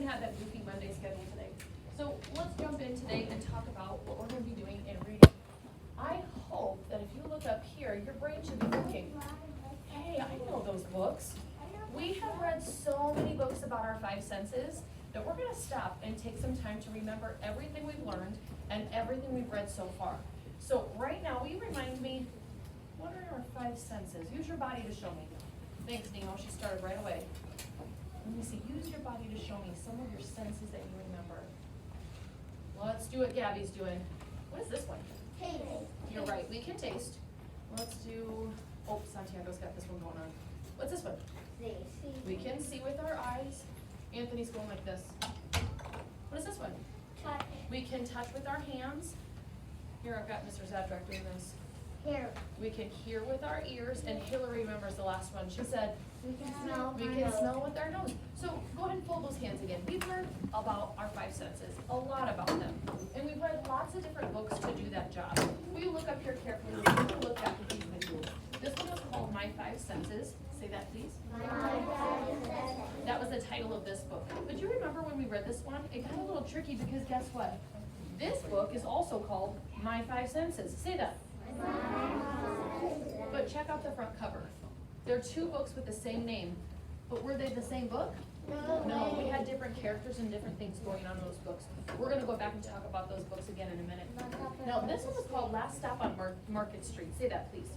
even have that goofy Monday schedule today. So let's jump in today and talk about what we're going to be doing in reading. I hope that if you look up here, your brain should be thinking, hey, I know those books. We have read so many books about our five senses that we're going to stop and take some time to remember everything we've learned and everything we've read so far. So right now, will you remind me, what are our five senses? Use your body to show me. Thanks, Nemo. She started right away. Let me see. Use your body to show me some of your senses that you remember. Let's do what Gabby's doing. What is this one? Taste. You're right. We can taste. Let's do, oh, Santiago's got this one going on. What's this one? We can see with our eyes. Anthony's going like this. What is this one? Touch. We can touch with our hands. Here, I've got Mr. Zadrak doing this. Here. We can hear with our ears, and Hillary remembers the last one. She said, We can smell. we can smell with our nose. So go ahead and fold those hands again. We've learned about our five senses, a lot about them. And we've read lots of different books to do that job. Will you look up here carefully? We're going to look at these visuals. This one was called My Five Senses. Say that, please. That was the title of this book. But you remember when we read this one? It got a little tricky because guess what? This book is also called My Five Senses. Say that. But check out the front cover. There are two books with the same name, but were they the same book? No, we had different characters and different things going on in those books. We're going to go back and talk about those books again in a minute. Now, this one was called Last Stop on Market Street. Say that, please.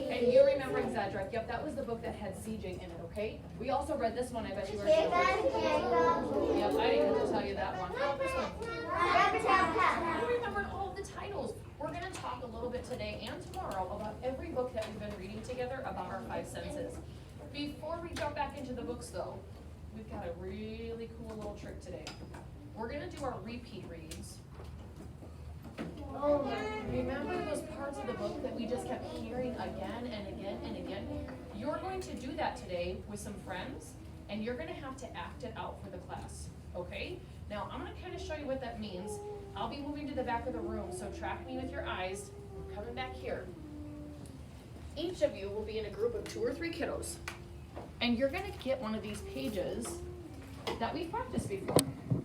And you remember Zadrak. Yep, that was the book that had CJ in it, okay? We also read this one. I bet you were sure. Yep, I didn't get to tell you that one. How about this one? You remembered all of the titles. We're going to talk a little bit today and tomorrow about every book that we've been reading together about our five senses. Before we jump back into the books though, we've got a really cool little trick today. We're going to do our repeat reads. Remember those parts of the book that we just kept hearing again and again and again? You're going to do that today with some friends, and you're going to have to act it out for the class, okay? Now, I'm going to kind of show you what that means. I'll be moving to the back of the room, so track me with your eyes. I'm coming back here. Each of you will be in a group of 2 or 3 kiddos, and you're going to get one of these pages that we've practiced before,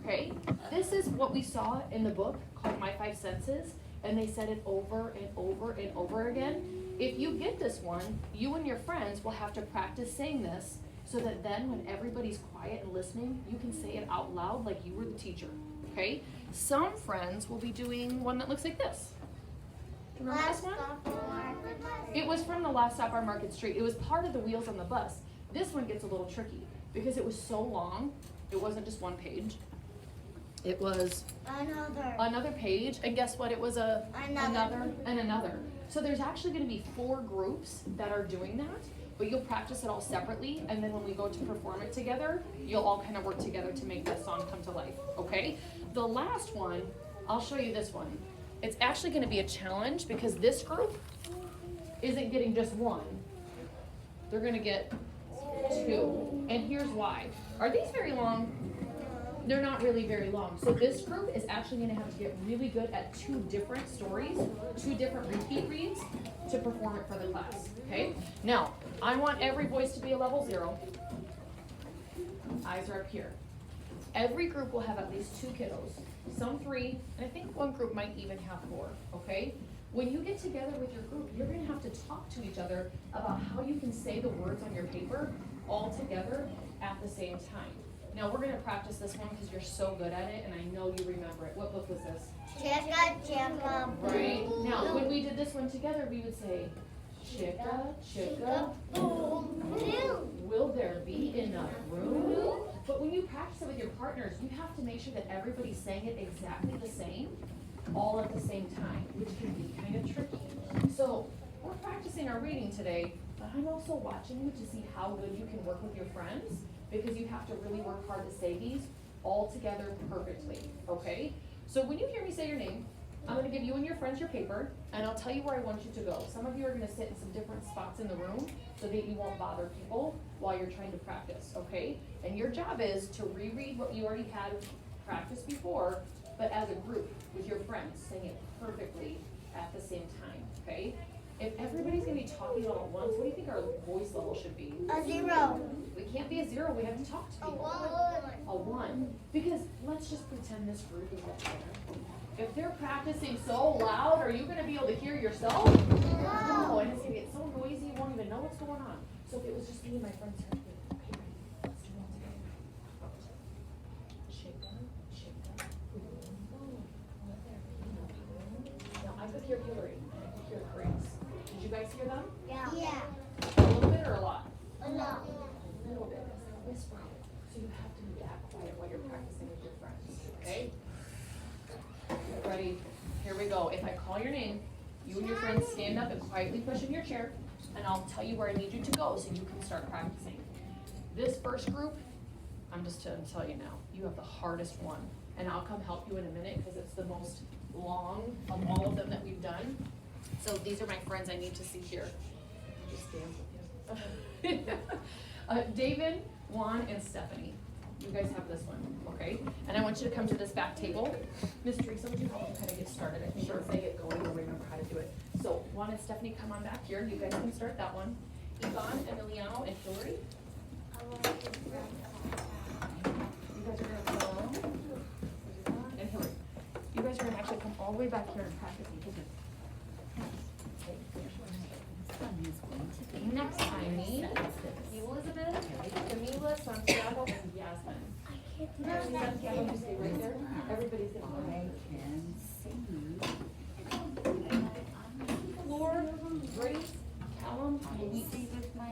okay? This is what we saw in the book called My Five Senses, and they said it over and over and over again. If you get this one, you and your friends will have to practice saying this so that then when everybody's quiet and listening, you can say it out loud like you were the teacher, okay? Some friends will be doing one that looks like this. Do you remember this one? It was from the Last Stop on Market Street. It was part of the Wheels on the Bus. This one gets a little tricky because it was so long. It wasn't just one page. It was another page, and guess what? It was another and another. So there's actually going to be 4 groups that are doing that, but you'll practice it all separately, and then when we go to perform it together, you'll all kind of work together to make that song come to life, okay? The last one, I'll show you this one. It's actually going to be a challenge because this group isn't getting just one. They're going to get 2, and here's why. Are these very long? They're not really very long. So this group is actually going to have to get really good at 2 different stories, 2 different repeat reads to perform it for the class, okay? Now, I want every voice to be a level 0. Eyes are up here. Every group will have at least 2 kiddos, some 3, and I think one group might even have 4, okay? When you get together with your group, you're going to have to talk to each other about how you can say the words on your paper all together at the same time. Now, we're going to practice this one because you're so good at it, and I know you remember it. What book was this? Chicka. Right. Now, when we did this one together, we would say, chicka, chicka, boom. Will there be enough room? But when you practice it with your partners, you have to make sure that everybody's saying it exactly the same, all at the same time, which can be kind of tricky. So, we're practicing our reading today, but I'm also watching you to see how good you can work with your friends, because you have to really work hard to say these all together perfectly, okay? So when you hear me say your name, I'm gonna give you and your friends your paper, and I'll tell you where I want you to go. Some of you are gonna sit in some different spots in the room so that you won't bother people while you're trying to practice, okay? And your job is to reread what you already had practiced before, but as a group with your friends, saying it perfectly at the same time, okay? If everybody's gonna be talking all at once, what do you think our voice level should be? A 0. We can't be a 0? We haven't talked to people. A 1. Because let's just pretend this group is up there. If they're practicing so loud, are you going to be able to hear yourself? No, and it's going to get so noisy you won't even know what's going on. So if it was just me and my friends here, okay, ready? Let's do it all together. Shake them, shake them. Now I could hear Hillary, and I could hear Grace. Did you guys hear them? Yeah. A little bit or a lot? A lot. A little bit. It's like whispering. So you have to be that quiet while you're practicing with your friends, okay? Ready? Here we go. If I call your name, you and your friends stand up and quietly push in your chair, and I'll tell you where I need you to go so you can start practicing. This first group, I'm just going to tell you now, you have the hardest one, and I'll come help you in a minute because it's the most long of all of them that we've done. So these are my friends I need to see here. Just dance with you. David, Juan, and Stephanie. You guys have this one, okay? And I want you to come to this back table. Miss Teresa, would you help me kind of get started? I think once they get going, we'll remember how to do it. So Juan and Stephanie, come on back here. You guys can start that one. Yvonne, Emiliano, and Hillary. You guys are gonna come. And Hillary. You guys are gonna actually come all the way back here and practice. Next time, me, Elizabeth, Camila, Santiago, and Yasmin. Santiago, you stay right there. Everybody's gonna come. I can see. Floor, Grace, Callum, and Luis. See with my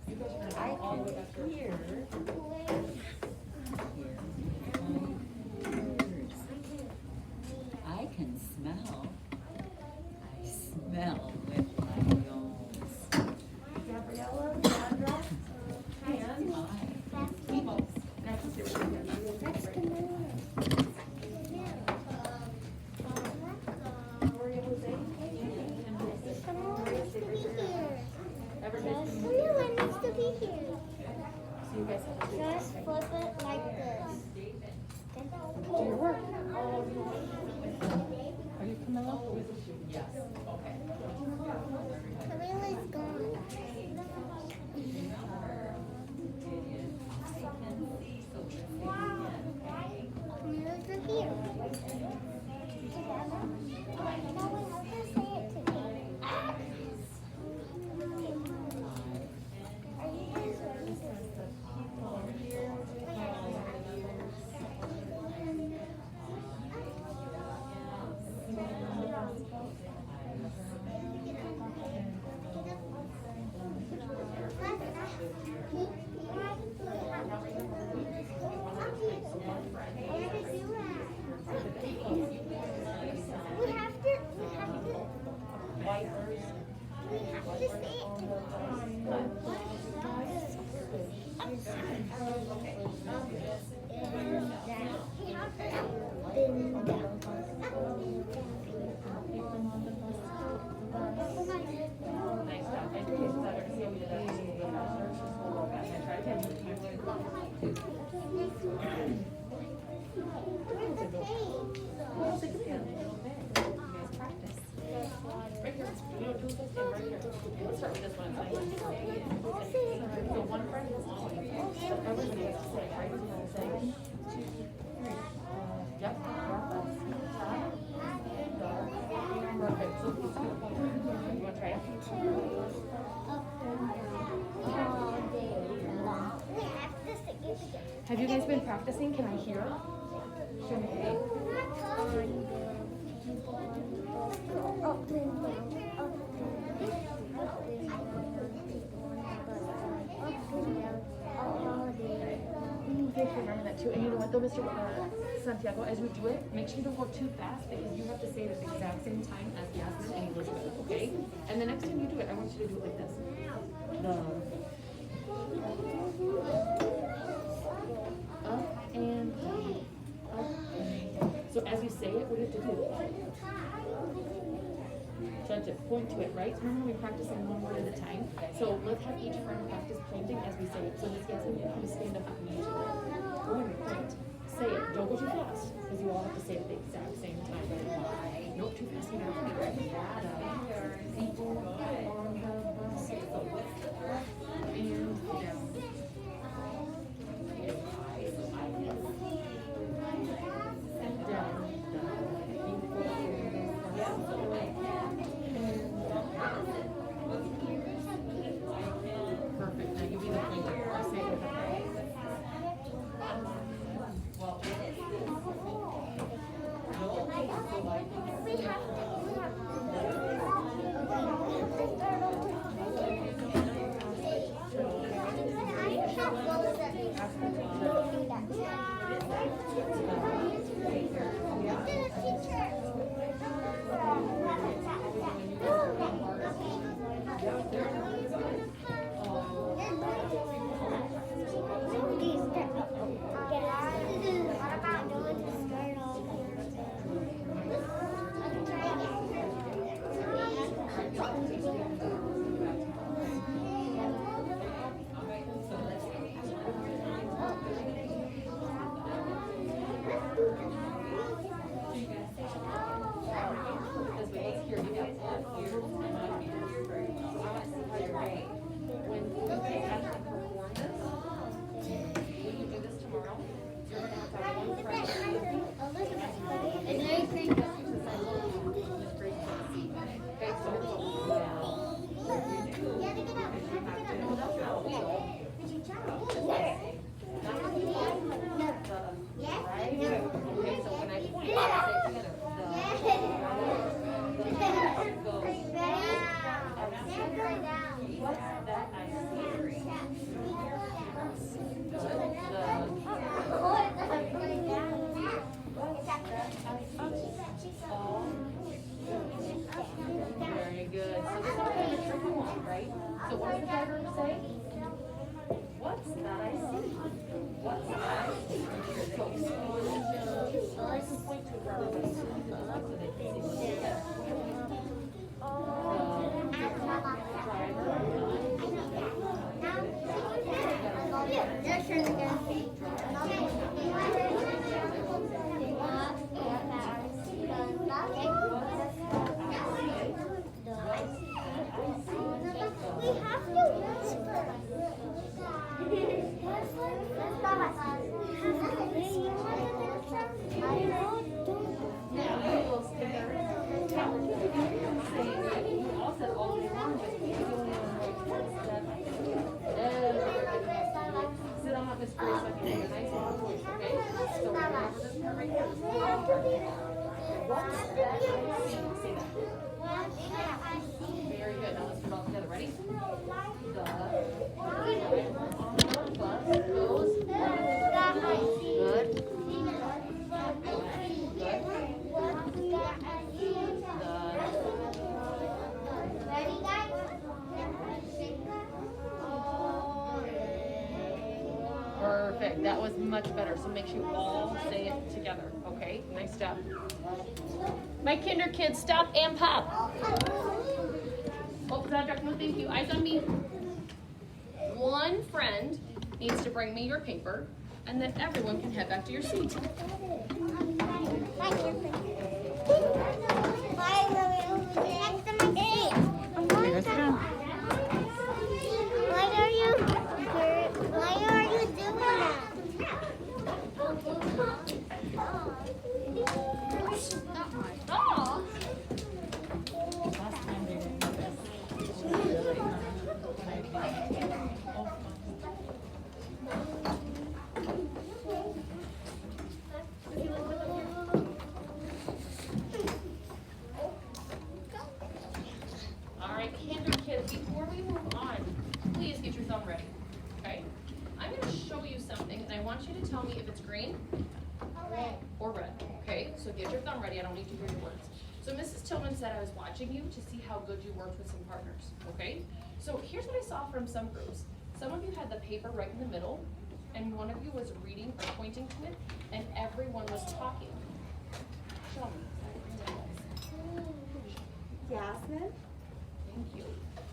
You guys are gonna I come all the way can up here. hear. I can smell. I smell with my nose. Gabriella, Sandra, and I Emo. Next, here we go. Maria Jose, and everybody's Everyone needs to be here. so you guys have to Just flip it like this. do your work. Are you Camilla? Yes, okay. Camilla's gone. Camilla's are here. Together? No, we have to say it together. Are you guys ready? Nice job. Education's out there. See how we did that. We'll go back and try again. Right here. We don't do this thing right here. Let's start with this one. So one friend is on. Everybody has to say, right? Say, 2, 3. Yep. Perfect. So you want to try it? Have you guys been practicing? Can I hear? Show me. You guys remember that too. And you know what though, Mr. Santiago, as we do it, make sure you don't go too fast because you have to say it at the exact same time as Yasmin and Elizabeth, okay? And the next time you do it, I want you to do it like this. Up and down. Up and down. So as you say it, what do you have to do? So to point to it, right? Remember we practice in one word at a time. So let's have each friend practice pointing as we say it. So Miss Yasmin, you can stand up with me. Go ahead and point. Say it. Don't go too fast because you all have to say it at the exact same time. No, too fast. You don't have to be right. People on the bus. And down. Very good. So this is kind of a tricky one, right? So what does the proverb say? What's that I see? What's that I see? So, I can point to a proverb so they can see what it says. We have to whisper. Sit on this place so I can make a nice long voice, okay? So remember this part right here. What's that I see? Say that. Very good. Now let's do it all together. Ready? The driver on the bus goes. Good. Perfect. That was much better. So make sure you all say it together. Okay? Nice job. My kinder kids, stop and pop. Oh, Cedric, no thank you. Eyes on me. One friend needs to bring me your paper, and then everyone can head back to your seat. Why are you doing that? Aw. Last time they didn't do this. Really hard. All right, kinder kids, before we move on, please get your thumb ready. Okay? I'm going to show you something, and I want you to tell me if it's green or red. Okay? So get your thumb ready. I don't need to hear your words. So Mrs. Tillman said I was watching you to see how good you worked with some partners. Okay? So here's what I saw from some groups. Some of you had the paper right in the middle, and one of you was reading or pointing to it, and everyone was talking. Show me. Jasmine? Thank you.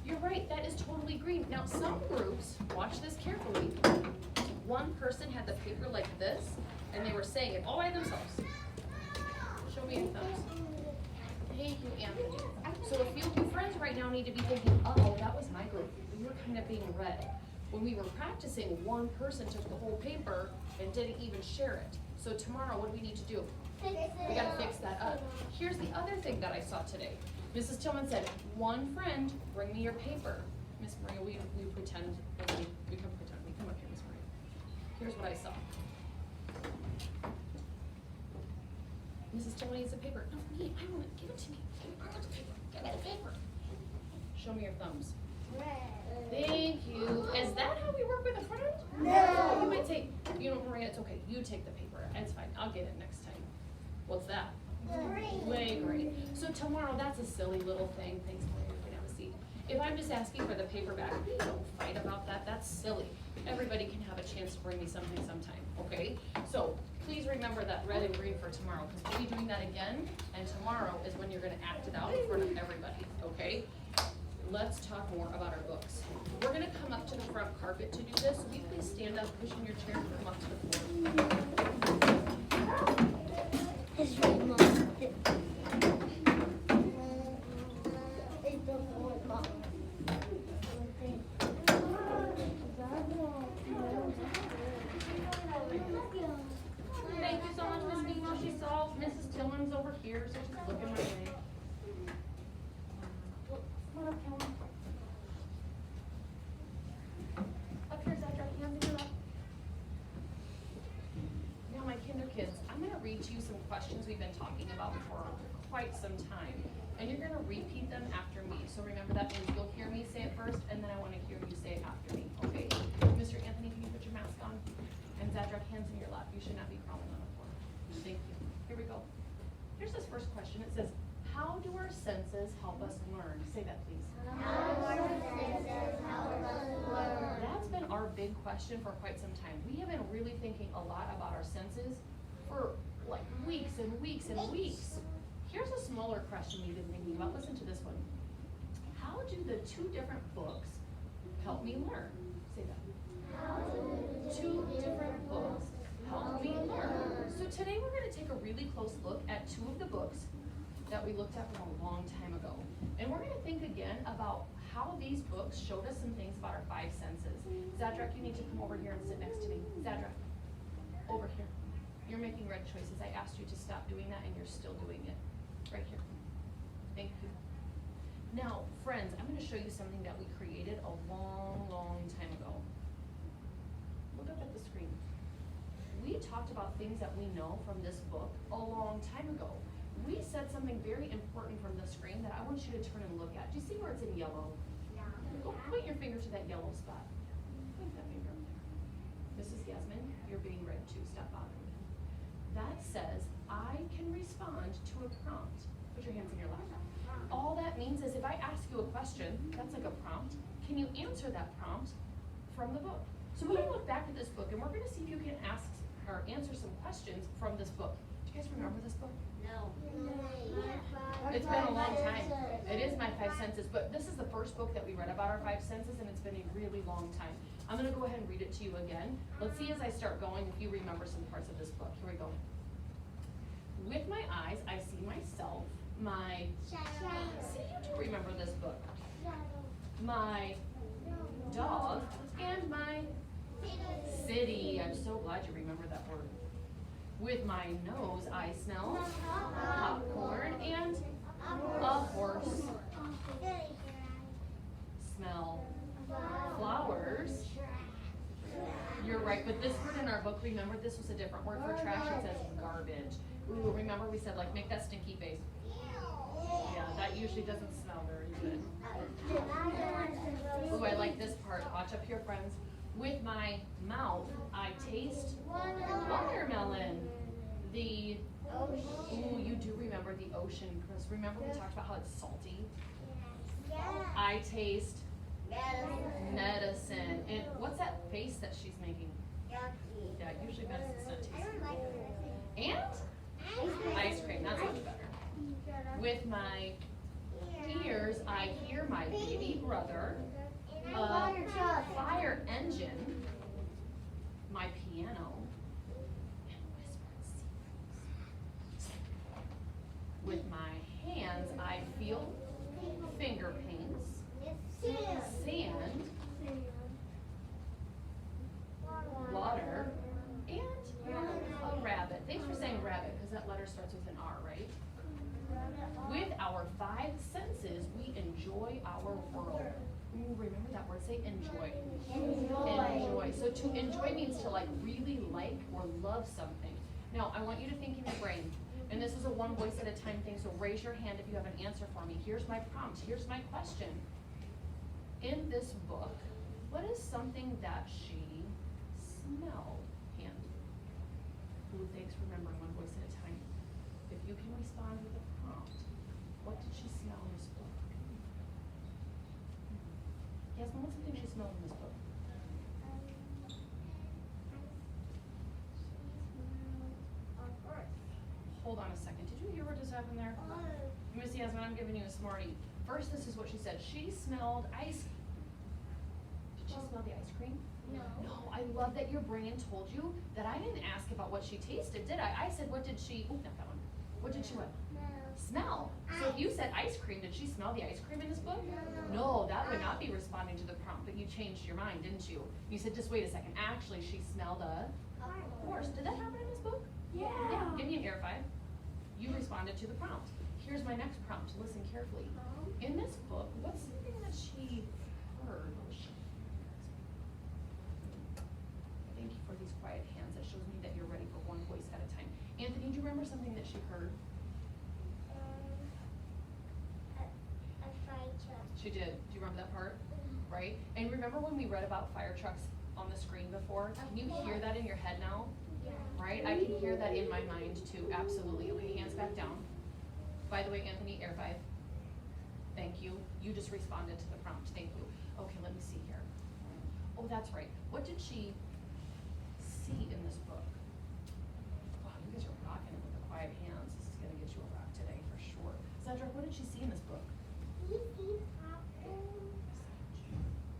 You're right, that is totally green. Now, some groups, watch this carefully, one person had the paper like this, and they were saying it all by themselves. Show me your thumbs. Thank you, Anthony. So a few of you friends right now need to be thinking, uh-oh, that was my group. We were kind of being read. When we were practicing, one person took the whole paper and didn't even share it. So tomorrow, what do we need to do? We gotta fix that up. Here's the other thing that I saw today. Mrs. Tillman said, one friend, bring me your paper. Miss Maria, we pretend, we can pretend. We come up here, Miss Maria. Here's what I saw. Mrs. Tillman needs a paper. No, me, I want it. Give it to me. Give me the paper. Give me the paper. Show me your thumbs. Thank you. Is that how we work with a friend? No. You might say, you know, Maria, it's okay. You take the paper. It's fine. I'll get it next time. What's that? Way great. So tomorrow, that's a silly little thing. Thanks, Maria. You can have a seat. If I'm just asking for the paper back, don't fight about that. That's silly. Everybody can have a chance to bring me something sometime, okay? So please remember that red and green for tomorrow, because we'll be doing that again, and tomorrow is when you're gonna act it out in front of everybody, okay? Let's talk more about our books. We're gonna come up to the front carpet to do this. Will you please stand up, push in your chair, and come up to the floor? His remote. Thank you so much, Miss Beagle. She saw Mrs. Tillman's over here, so she's looking my way. Come on up, Tillman. Up here, Zach, right hand in your lap. Now, my kinder kids, I'm gonna read to you some questions we've been talking about for quite some time. And you're gonna repeat them after me. So remember, that means you'll hear me say it first, and then I wanna hear you say it after me, okay? Mr. Anthony, can you put your mask on? And Zadrak, hands in your lap. You should not be crawling on the floor. Thank you. Here we go. Here's this first question. It says, how do our senses help us learn? Say that, please. That's been our big question for quite some time. We have been really thinking a lot about our senses for like weeks and weeks and weeks. Here's a smaller question we've been thinking about. Listen to this one. How do the two different books help me learn? Say that. Two different books help me learn. So today we're going to take a really close look at two of the books that we looked at from a long time ago. And we're going to think again about how these books showed us some things about our five senses. Zadrak, you need to come over here and sit next to me. Zadrak, over here. You're making red choices. I asked you to stop doing that and you're still doing it. Right here. Thank you. Now, friends, I'm going to show you something that we created a long, long time ago. Look up at the screen. We talked about things that we know from this book a long time ago. We said something very important from the screen that I want you to turn and look at. Do you see where it's in yellow? Go point your finger to that yellow spot. Point that finger up there. Mrs. Yasmin, you're being red too. Stop bothering me. That says, I can respond to a prompt. Put your hands in your lap. All that means is if I ask you a question, that's like a prompt, can you answer that prompt from the book? So we're gonna look back at this book and we're gonna see if you can ask or answer some questions from this book. Do you guys remember this book? No. It's been a long time. It is my five senses, but this is the first book that we read about our five senses and it's been a really long time. I'm gonna go ahead and read it to you again. Let's see as I start going if you remember some parts of this book. Here we go. With my eyes, I see myself, my, see, you do remember this book. My dog, and my city. I'm so glad you remember that word. With my nose, I smell popcorn and a horse. Smell flowers. You're right, but this word in our book, remember this was a different word for trash. It says garbage. Ooh, remember we said like make that stinky face. Yeah, that usually doesn't smell very good. Ooh, I like this part. Watch up here, friends. With my mouth, I taste watermelon. The, ooh, you do remember the ocean, Chris. Remember we talked about how it's salty? I taste medicine. And what's that face that she's making? Yeah, usually medicine's not tasty. And ice cream, that's much better. With my ears, I hear my baby brother, a fire engine, my piano, and whispered secrets. With my hands, I feel finger paints, sand, water, and a rabbit. Thanks for saying rabbit, because that letter starts with an R, right? With our five senses, we enjoy our world. Ooh, remember that word, say enjoy. Enjoy. So to enjoy means to like really like or love something. Now, I want you to think in your brain, and this is a one voice at a time thing, so raise your hand if you have an answer for me. Here's my prompt, here's my question. in this book, what is something that she smelled? Hand. Ooh, thanks for remembering one voice at a time. If you can respond with a prompt, what did she smell in this book? Yasmin, what's something she smelled in this book? Hold on a second. Did you hear what just happened there? Miss Yasmin, I'm giving you a smartie. First, this is what she said. She smelled ice. Did she smell the ice cream? No. No, I love that your brain told you that I didn't ask about what she tasted, did I? I said, what did she, oh, not that one. What did she what? Smell. So if you said ice cream, did she smell the ice cream in this book? No, that would not be responding to the prompt, but you changed your mind, didn't you? You said, just wait a second. Actually, she smelled a horse. Did that happen in this book? Yeah. Give me an air five. You responded to the prompt. Here's my next prompt. Listen carefully. In this book, what's something that she heard? Thank you for these quiet hands. That shows me that you're ready for one voice at a time. Anthony, do you remember something that she heard? A fire truck. She did. Do you remember that part? Right? And remember when we read about fire trucks on the screen before? Can you hear that in your head now? Yeah. Right? I can hear that in my mind too. Absolutely. Okay, hands back down. By the way, Anthony, air five. Thank you. You just responded to the prompt. Thank you. Okay, let me see here. Oh, that's right. What did she see in this book? Wow, you guys are rocking it with the quiet hands. This is gonna get you a rock today for sure. Cedric, what did she see in this book?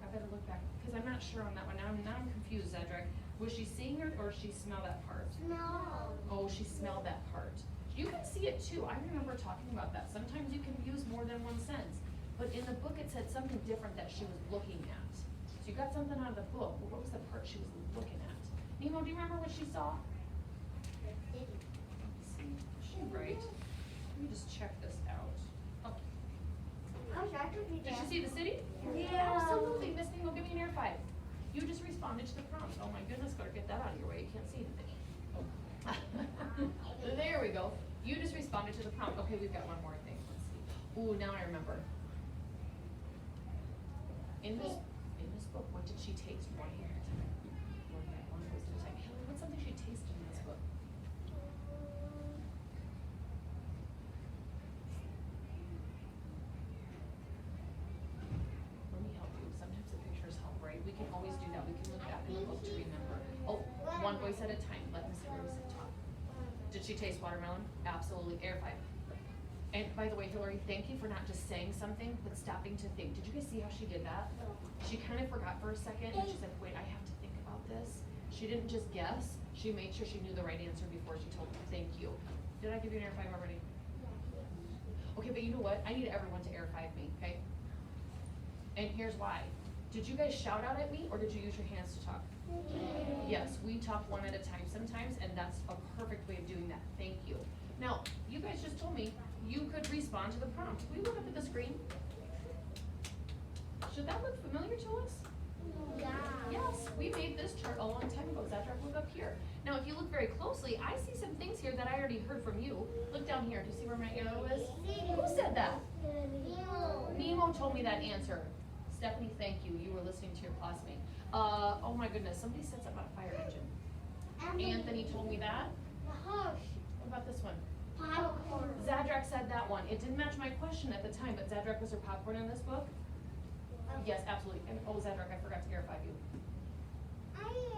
I better look back, because I'm not sure on that one. Now I'm confused, Cedric. Was she seeing her, or she smelled that part? Smell. Oh, she smelled that part. You can see it too. I remember talking about that. Sometimes you can use more than one sense. But in the book, it said something different that she was looking at. So you got something out of the book. Well, what was the part she was looking at? Nemo, do you remember what she saw? Let me see. Is she right? Let me just check this out. Okay. Did she see the city? Yeah. Absolutely. Miss Nemo, give me an air five. You just responded to the prompt. Oh my goodness, gotta get that out of your way. You can't see anything. Oh. There we go. You just responded to the prompt. Okay, we've got one more thing. Let's see. Ooh, now I remember. In this book, what did she taste? One at a time. One voice at a time. Hillary, what's something she tasted in this book? Let me help you. Sometimes the pictures help, right? We can always do that. We can look back in the book to remember. Oh, one voice at a time. Let Miss Hillary talk. Did she taste watermelon? Absolutely. Air five. And by the way, Hillary, thank you for not just saying something, but stopping to think. Did you guys see how she did that? She kind of forgot for a second, and she's like, wait, I have to think about this. She didn't just guess. She made sure she knew the right answer before she told me. Thank you. Did I give you an air five already? Okay, but you know what? I need everyone to air five me, okay? And here's why. Did you guys shout out at me, or did you use your hands to talk? Yes, we talk one at a time sometimes, and that's a perfect way of doing that. Thank you. Now, you guys just told me you could respond to the prompt. Will you look up at the screen? Should that look familiar to us? Yeah. Yes, we made this chart a long time ago. Zedric, look up here. Now, if you look very closely, I see some things here that I already heard from you. Look down here. Do you see where my arrow is? Who said that? Nemo told me that answer. Stephanie, thank you. You were listening to your classmate. Oh my goodness, somebody said something about a fire engine. Anthony told me that. What about this one? Popcorn. Zadrak said that one. It didn't match my question at the time, but Zadrak, was there popcorn in this book? Yes, absolutely. And oh, Zadrak, I forgot to air five you.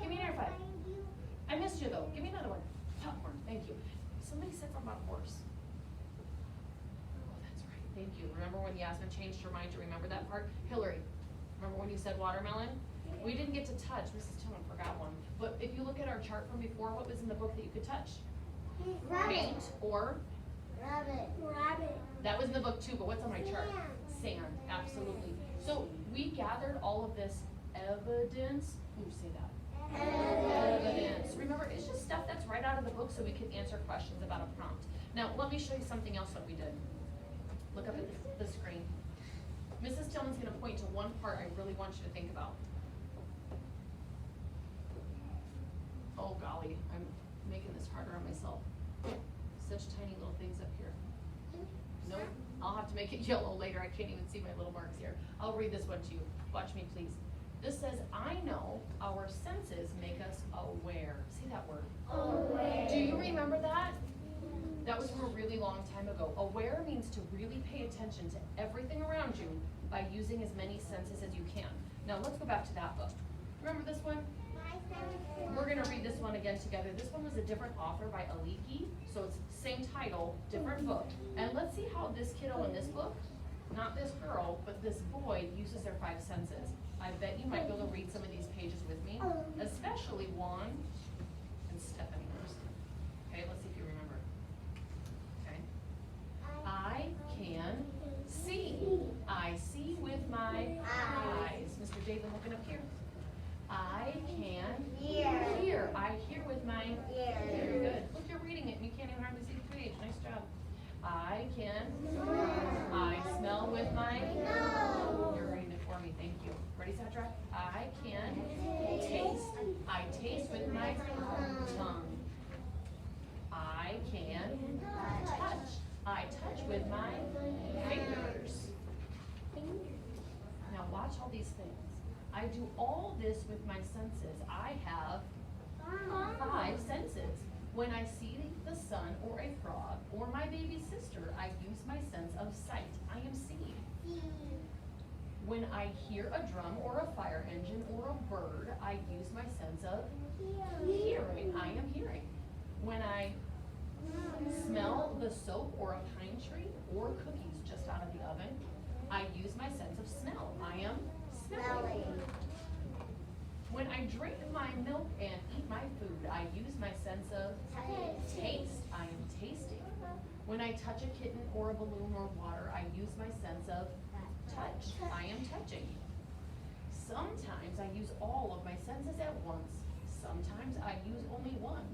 Give me an air five. I missed you though. Give me another one. Popcorn, thank you. Somebody said something about horse. Oh, that's right. Thank you. Remember when Yasmin changed her mind to remember that part? Hillary, remember when you said watermelon? We didn't get to touch. Mrs. Tillman forgot one. But if you look at our chart from before, what was in the book that you could touch? Paint or? Rabbit. That was in the book too, but what's on my chart? Sand, absolutely. So we gathered all of this evidence. Ooh, say that. Evidence. Remember, it's just stuff that's right out of the book so we can answer questions about a prompt. Now, let me show you something else that we did. Look up at the screen. Mrs. Tillman's gonna point to one part I really want you to think about. Oh golly, I'm making this harder on myself. Such tiny little things up here. Nope, I'll have to make it yellow later, I can't even see my little marks here. I'll read this one to you, watch me please. This says, I know our senses make us aware. See that word? Aware. Do you remember that? That was from a really long time ago. Aware means to really pay attention to everything around you by using as many senses as you can. Now let's go back to that book. Remember this one? We're gonna read this one again together. This one was a different author by Aliki, so it's same title, different book. And let's see how this kiddo in this book, not this girl, but this boy uses their 5 senses. I bet you might be able to read some of these pages with me, especially Juan and Stephanie first. Okay, let's see if you remember. Okay. I can see. I see with my eyes. Mr. David, looking up here. I can hear. I hear with my Ears. Very good. Look, you're reading it and you can't even hardly see the page. Nice job. I can. I smell with my nose. You're reading it for me. Thank you. Ready, Sandra? I can taste. I taste with my tongue. I can touch. I touch with my fingers. Now watch all these things. I do all this with my senses. I have 5 senses. When I see the sun or a frog or my baby sister, I use my sense of sight. I am seeing. When I hear a drum or a fire engine or a bird, I use my sense of hearing. I am hearing. When I smell the soap or a pine tree or cookies just out of the oven, I use my sense of smell. I am smelling. When I drink my milk and eat my food, I use my sense of taste. I am tasting. When I touch a kitten or a balloon or water, I use my sense of touch. I am touching. Sometimes I use all of my senses at once. Sometimes I use only one.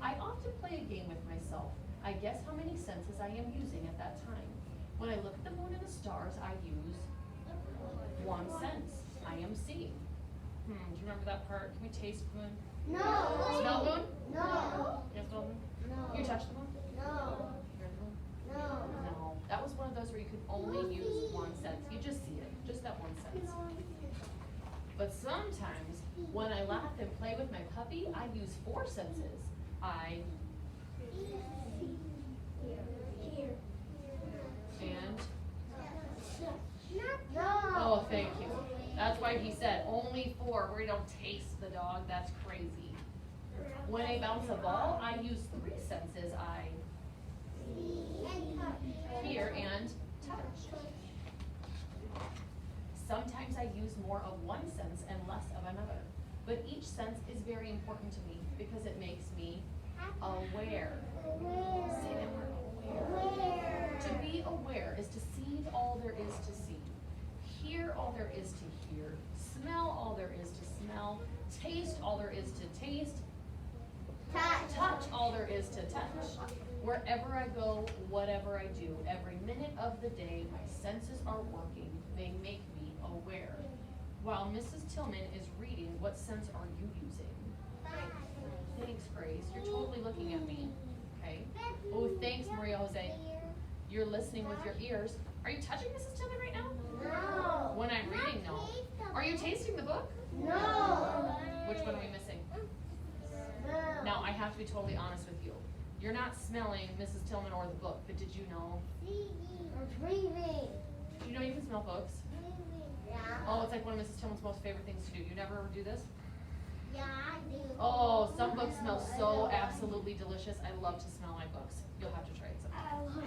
I often play a game with myself. I guess how many senses I am using at that time. When I look at the moon and the stars, I use one sense. I am seeing. Do you remember that part? Can we taste the moon? No. Smell the moon? No. You smell the moon? No. You touch the moon? No. Hear the moon? No. No. That was one of those where you could only use one sense. You just see it, just that one sense. But sometimes, when I laugh and play with my puppy, I use 4 senses. I and No. oh, thank you. That's why he said only 4, where you don't taste the dog. That's crazy. When I bounce a ball, I use 3 senses. I hear and touch. Sometimes I use more of one sense and less of another. But each sense is very important to me because it makes me aware. Say that word, aware. To be aware is to see all there is to see, hear all there is to hear, smell all there is to smell, taste all there is to taste, touch all there is to touch. Wherever I go, whatever I do, every minute of the day, my senses are working. They make me aware. While Mrs. Tillman is reading, what sense are you using? Thanks, Grace. You're totally looking at me. Okay. Oh, thanks, Maria Jose. You're listening with your ears. Are you touching Mrs. Tillman right now? No. When I'm reading, no. Are you tasting the book? No. Which one are we missing? No. Now, I have to be totally honest with you. You're not smelling Mrs. Tillman or the book, but did you know? Breathing. Did you know you can smell books? Yeah. Oh, it's like one of Mrs. Tillman's most favorite things to do. You never ever do this? Yeah, I do. Oh, some books smell so absolutely delicious. I love to smell my books. You'll have to try it sometime.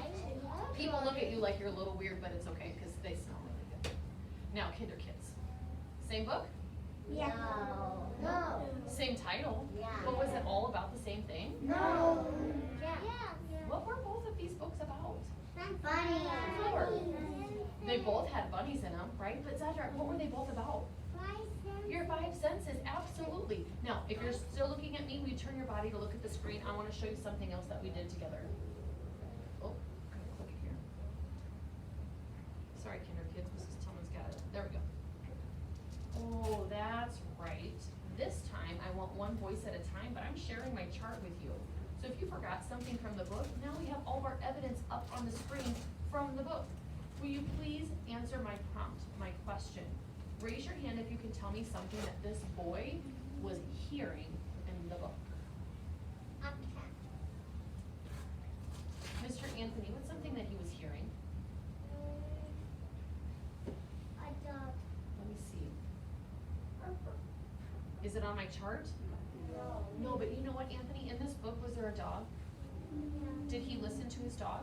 People look at you like you're a little weird, but it's okay because they smell really good. Now, Kinder Kids. Same book? Yeah. No. Same title? Yeah. But was it all about the same thing? No. Yeah. What were both of these books about? Funny. Lord. They both had bunnies in them, right? But Zadrak, what were they both about? Your 5 senses, absolutely. Now, if you're still looking at me, we turn your body to look at the screen. I want to show you something else that we did together. Oh, I'm gonna click it here. Sorry, Kinder Kids, Mrs. Tillman's got it. There we go. Oh, that's right. This time, I want one voice at a time, but I'm sharing my chart with you. So if you forgot something from the book, now we have all of our evidence up on the screen from the book. will you please answer my prompt, my question? Raise your hand if you can tell me something that this boy was hearing in the book. Mr. Anthony, what's something that he was hearing? A dog. Let me see. Is it on my chart? No. No, but you know what, Anthony? In this book, was there a dog? Did he listen to his dog?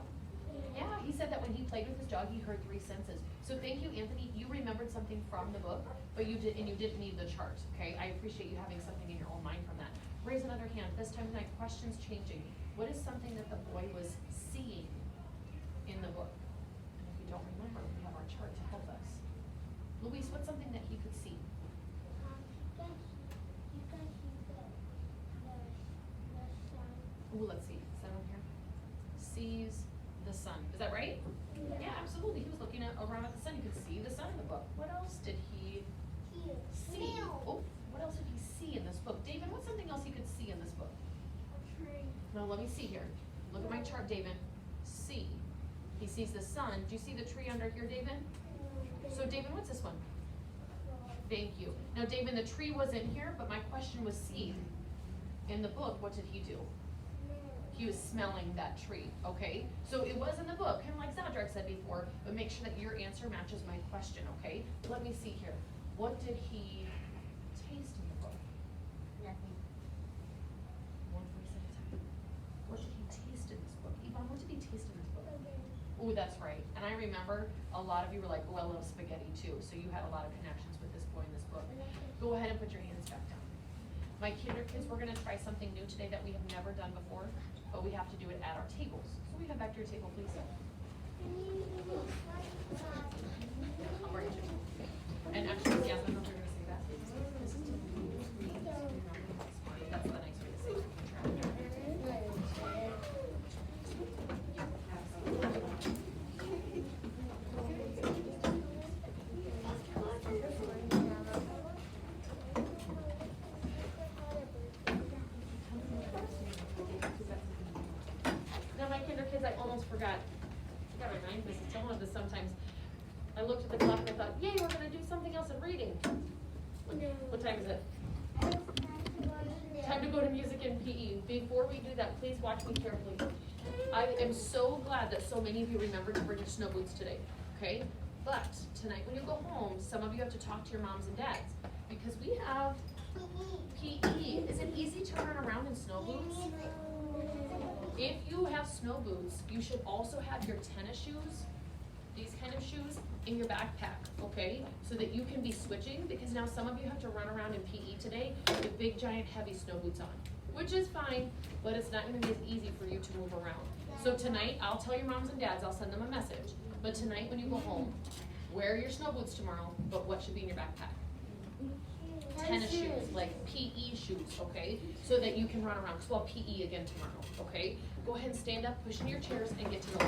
Yeah, he said that when he played with his dog, he heard 3 senses. So thank you, Anthony. You remembered something from the book, but you didn't need the chart, okay? I appreciate you having something in your own mind from that. Raise another hand. This time tonight, questions changing. What is something that the boy was seeing in the book? And if you don't remember, we have our chart to help us. Luis, what's something that he could see? Ooh, let's see. Is that on here? Sees the sun. Is that right? Yeah, absolutely. He was looking around at the sun. You could see the sun in the book. What else did he see? Oh, what else did he see in this book? David, what's something else he could see in this book? No, let me see here. Look at my chart, David. See. He sees the sun. Do you see the tree under here, David? So, David, what's this one? Thank you. Now, David, the tree wasn't here, but my question was see. In the book, what did he do? He was smelling that tree, okay? So it was in the book, kind of like Zadrak said before, but make sure that your answer matches my question, okay? Let me see here. What did he taste in the book? Nothing. One voice at a time. What did he taste in this book? Yvonne, what did he taste in this book? Ooh, that's right. And I remember a lot of you were like, oh, I love spaghetti too. So you had a lot of connections with this boy in this book. Go ahead and put your hands back down. My kinder kids, we're gonna try something new today that we have never done before, but we have to do it at our tables. So we head back to your table, please. I'll bring it to you. And actually, yeah, I don't know if you're gonna say that. That's the nice way to say it. Now, my kinder kids, I almost forgot. I gotta remind Mrs. Tillman of this sometimes. I looked at the clock and I thought, yay, we're gonna do something else in reading. What time is it? Time to go to music and PE. Before we do that, please watch me carefully. I am so glad that so many of you remembered to bring your snow boots today, okay? But tonight when you go home, some of you have to talk to your moms and dads because we have PE. Is it easy to run around in snow boots? If you have snow boots, you should also have your tennis shoes, these kind of shoes, in your backpack, okay? So that you can be switching, because now some of you have to run around in PE today with big, giant, heavy snow boots on, which is fine, but it's not gonna be as easy for you to move around. So tonight, I'll tell your moms and dads, I'll send them a message, but tonight when you go home, wear your snow boots tomorrow, but what should be in your backpack? Tennis shoes, like PE shoes, okay? So that you can run around, so I'll PE again tomorrow, okay? Go ahead and stand up, push in your chairs, and get to the